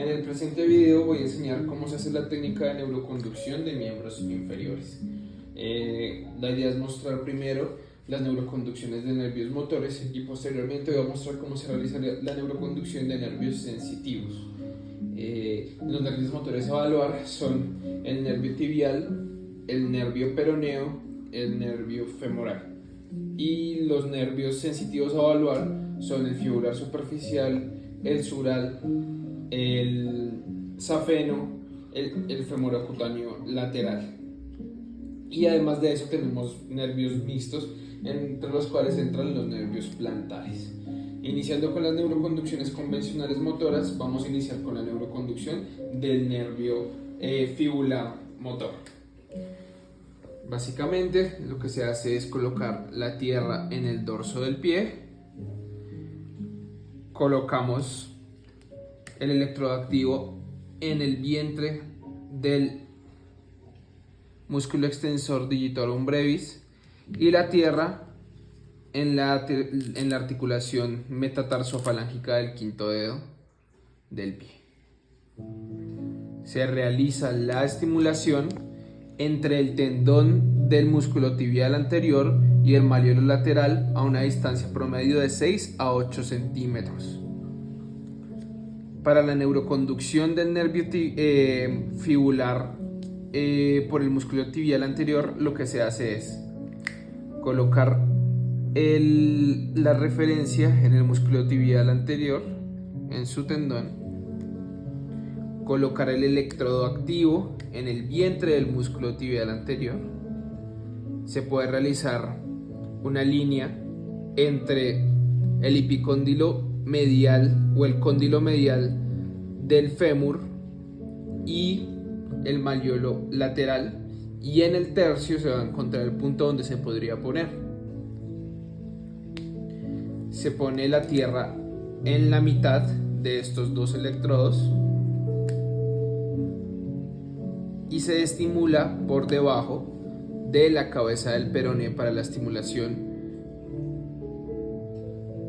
En el presente video voy a enseñar cómo se hace la técnica de neuroconducción de miembros inferiores. La idea es mostrar primero las neuroconducciones de nervios motores y posteriormente voy a mostrar cómo se realiza la neuroconducción de nervios sensitivos. Los nervios motores a evaluar son el nervio tibial, el nervio peroneo, el nervio femoral. Y los nervios sensitivos a evaluar son el fibular superficial, el sural, el safeno, el femorocutáneo lateral. Y además de eso tenemos nervios mixtos, entre los cuales entran los nervios plantares. Iniciando con las neuroconducciones convencionales motoras, vamos a iniciar con la neuroconducción del nervio fibular motor. Básicamente lo que se hace es colocar la tierra en el dorso del pie, colocamos el electrodo activo en el vientre del músculo extensor digitorum brevis y la tierra en la articulación metatarsofalangica del quinto dedo del pie. Se realiza la estimulación entre el tendón del músculo tibial anterior y el malleolo lateral a una distancia promedio de 6 a 8 centímetros. Para la neuroconducción del nervio fibular por el músculo tibial anterior, lo que se hace es colocar la referencia en el músculo tibial anterior, en su tendón, colocar el electrodo activo en el vientre del músculo tibial anterior. Se puede realizar una línea entre el epicóndilo medial o el cóndilo medial del fémur y el malleolo lateral, y en el tercio se va a encontrar el punto donde se podría poner. Se pone la tierra en la mitad de estos dos electrodos y se estimula por debajo de la cabeza del peroné para la estimulación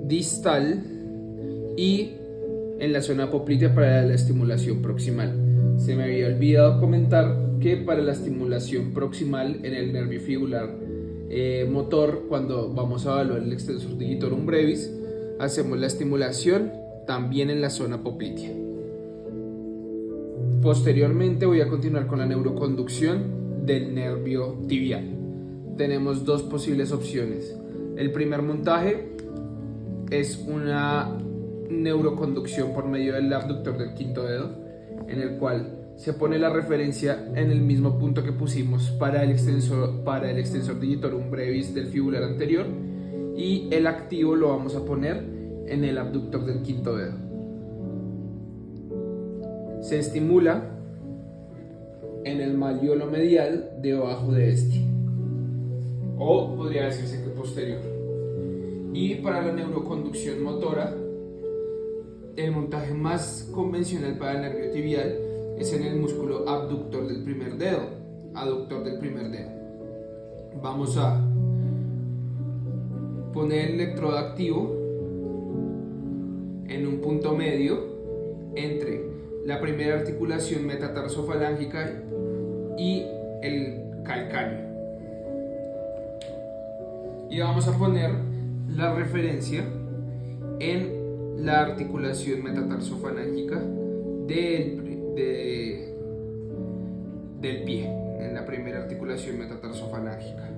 distal y en la zona poplitea para la estimulación proximal. Se me había olvidado comentar que para la estimulación proximal en el nervio fibular motor, cuando vamos a evaluar el extensor digitorum brevis, hacemos la estimulación también en la zona poplitea. Posteriormente voy a continuar con la neuroconducción del nervio tibial. Tenemos dos posibles opciones. El primer montaje es una neuroconducción por medio del abductor del quinto dedo, en el cual se pone la referencia en el mismo punto que pusimos para el extensor digitorum brevis del fibular anterior, y el activo lo vamos a poner en el abductor del quinto dedo. Se estimula en el malleolo medial debajo de este, o podría decirse que posterior. Y para la neuroconducción motora, el montaje más convencional para el nervio tibial es en el músculo abductor del primer dedo, aductor del primer dedo. Vamos a poner el electrodo activo en un punto medio entre la primera articulación metatarsofalangica y el calcáneo, y vamos a poner la referencia en la articulación metatarsofalangica del pie, en la primera articulación metatarsofalangica.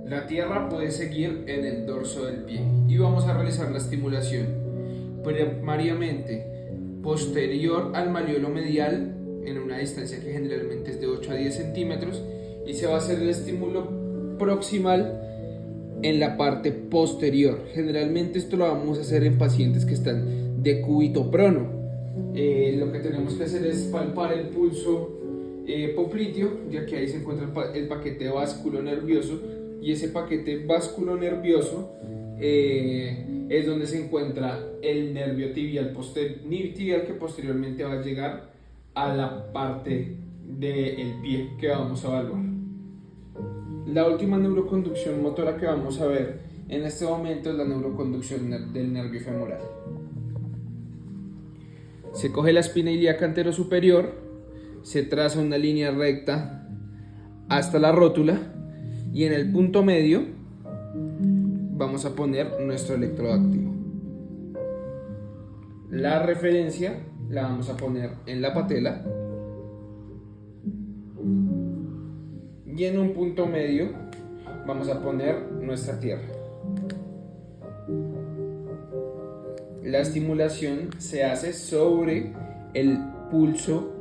La tierra puede seguir en el dorso del pie y vamos a realizar la estimulación primariamente posterior al malleolo medial en una distancia que generalmente es de 8 a 10 centímetros, y se va a hacer el estímulo proximal en la parte posterior. Generalmente esto lo vamos a hacer en pacientes que están de cúbito prono. Lo que tenemos que hacer es palpar el pulso popliteo, ya que ahí se encuentra el paquete vasculo nervioso, y ese paquete vasculo nervioso es donde se encuentra el nervio tibial que posteriormente va a llegar a la parte del pie que vamos a evaluar. La última neuroconducción motora que vamos a ver en este momento es la neuroconducción del nervio femoral. Se coge la espina ilíaca anterosuperior, se traza una línea recta hasta la rótula y en el punto medio vamos a poner nuestro electrodo activo. La referencia la vamos a poner en la patela y en un punto medio vamos a poner nuestra tierra. La estimulación se hace sobre el pulso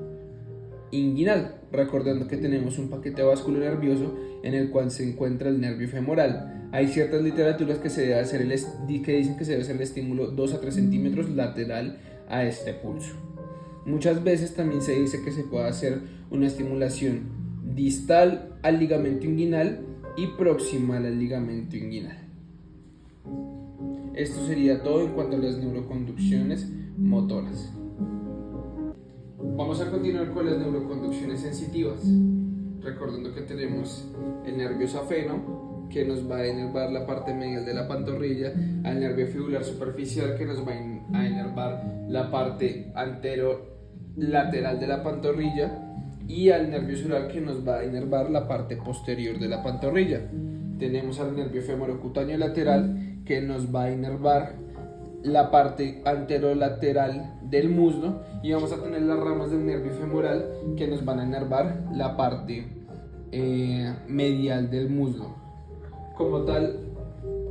inguinal, recordando que tenemos un paquete vascular nervioso en el cual se encuentra el nervio femoral. Hay ciertas literaturas que que dicen que se debe hacer el estímulo 2 a 3 centímetros lateral a este pulso. Muchas veces también se dice que se puede hacer una estimulación distal al ligamento inguinal y proximal al ligamento inguinal. Esto sería todo en cuanto a las neuroconducciones motoras. Vamos a continuar con las neuroconducciones sensitivas, recordando que tenemos el nervio safeno, que nos va a inervar la parte medial de la pantorrilla, al nervio fibular superficial, que nos va a inervar la parte anterolateral de la pantorrilla, y al nervio sural, que nos va a inervar la parte posterior de la pantorrilla. Tenemos al nervio femorocutáneo lateral, que nos va a inervar la parte anterolateral del muslo, y vamos a tener las ramas del nervio femoral que nos van a inervar la parte medial del muslo. Como tal,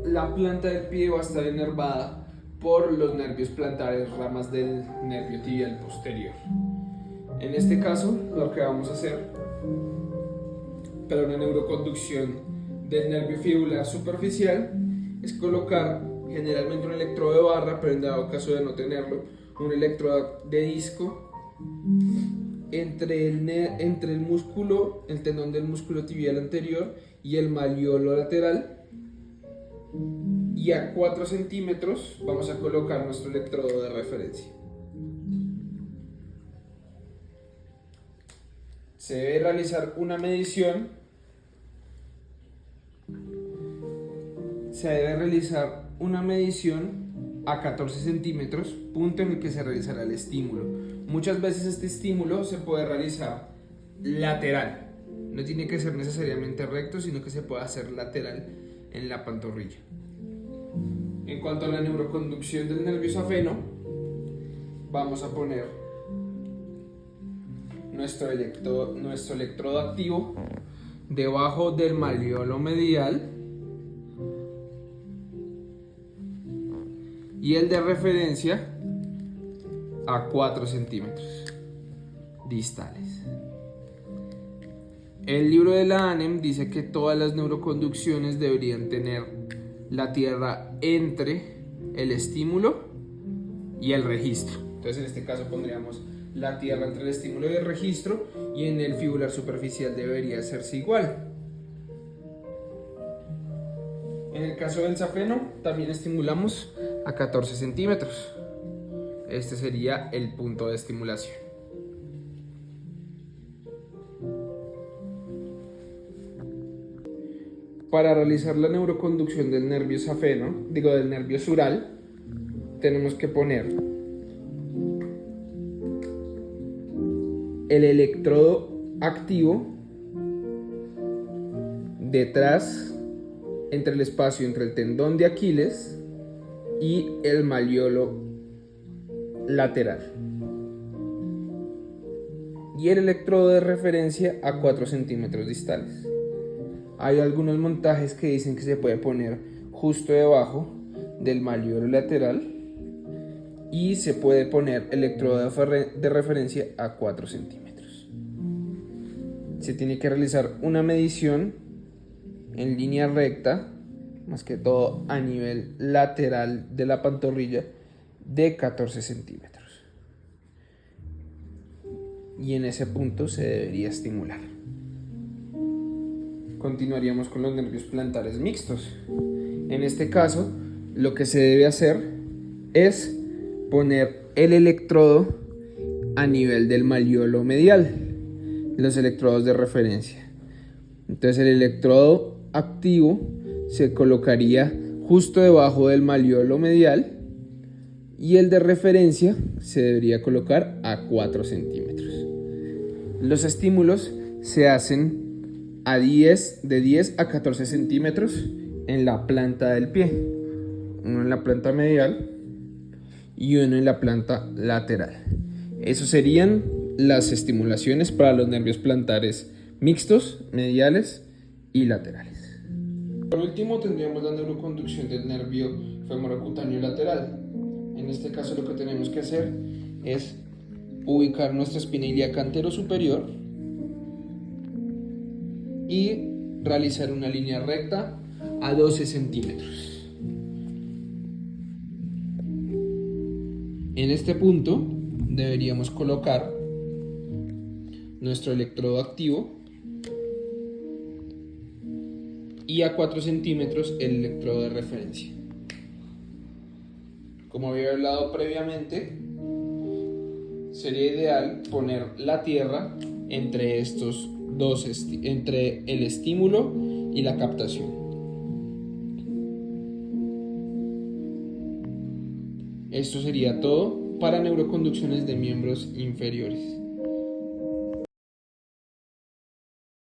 la planta del pie va a estar inervada por los nervios plantares, ramas del nervio tibial posterior. En este caso, lo que vamos a hacer para una neuroconducción del nervio fibular superficial es colocar generalmente un electrodo de barra, pero en dado caso de no tenerlo, un electrodo de disco entre el músculo, el tendón del músculo tibial anterior y el malleolo lateral, y a 4 centímetros vamos a colocar nuestro electrodo de referencia. Se debe realizar una medición. A 14 centímetros, punto en el que se realizará el estímulo. Muchas veces este estímulo se puede realizar lateral, no tiene que ser necesariamente recto, sino que se puede hacer lateral en la pantorrilla. En cuanto a la neuroconducción del nervio safeno, vamos a poner nuestro electrodo activo debajo del malleolo medial y el de referencia a 4 centímetros distales. El libro de la ANEM dice que todas las neuroconducciones deberían tener la tierra entre el estímulo y el registro. Entonces en este caso pondríamos la tierra entre el estímulo y el registro, y en el fibular superficial debería hacerse igual. En el caso del safeno también estimulamos a 14 centímetros. Este sería el punto de estimulación. Para realizar la neuroconducción del nervio del nervio sural, tenemos que poner el electrodo activo detrás, entre el espacio entre el tendón de Aquiles y el malleolo lateral, y el electrodo de referencia a 4 centímetros distales. Hay algunos montajes que dicen que se puede poner justo debajo del malleolo lateral, y se puede poner electrodo de referencia a 4 centímetros. Se tiene que realizar una medición en línea recta, más que todo a nivel lateral de la pantorrilla, de 14 centímetros. Y en ese punto se debería estimular. Continuaríamos con los nervios plantares mixtos. En este caso, lo que se debe hacer es poner el electrodo a nivel del malleolo medial, los electrodos de referencia. Entonces el electrodo activo se colocaría justo debajo del malleolo medial y el de referencia se debería colocar a 4 centímetros. Los estímulos se hacen de 10 a 14 centímetros en la planta del pie, uno en la planta medial y uno en la planta lateral. Eso serían las estimulaciones para los nervios plantares mixtos, mediales y laterales. Por último tendríamos la neuroconducción del nervio femorocutáneo lateral. En este caso lo que tenemos que hacer es ubicar nuestra espina ilíaca anterosuperior y realizar una línea recta a 12 centímetros. En este punto deberíamos colocar nuestro electrodo activo y a 4 centímetros el electrodo de referencia. Como había hablado previamente, sería ideal poner la tierra entre estos dos, entre el estímulo y la captación. Esto sería todo para neuroconducciones de miembros inferiores.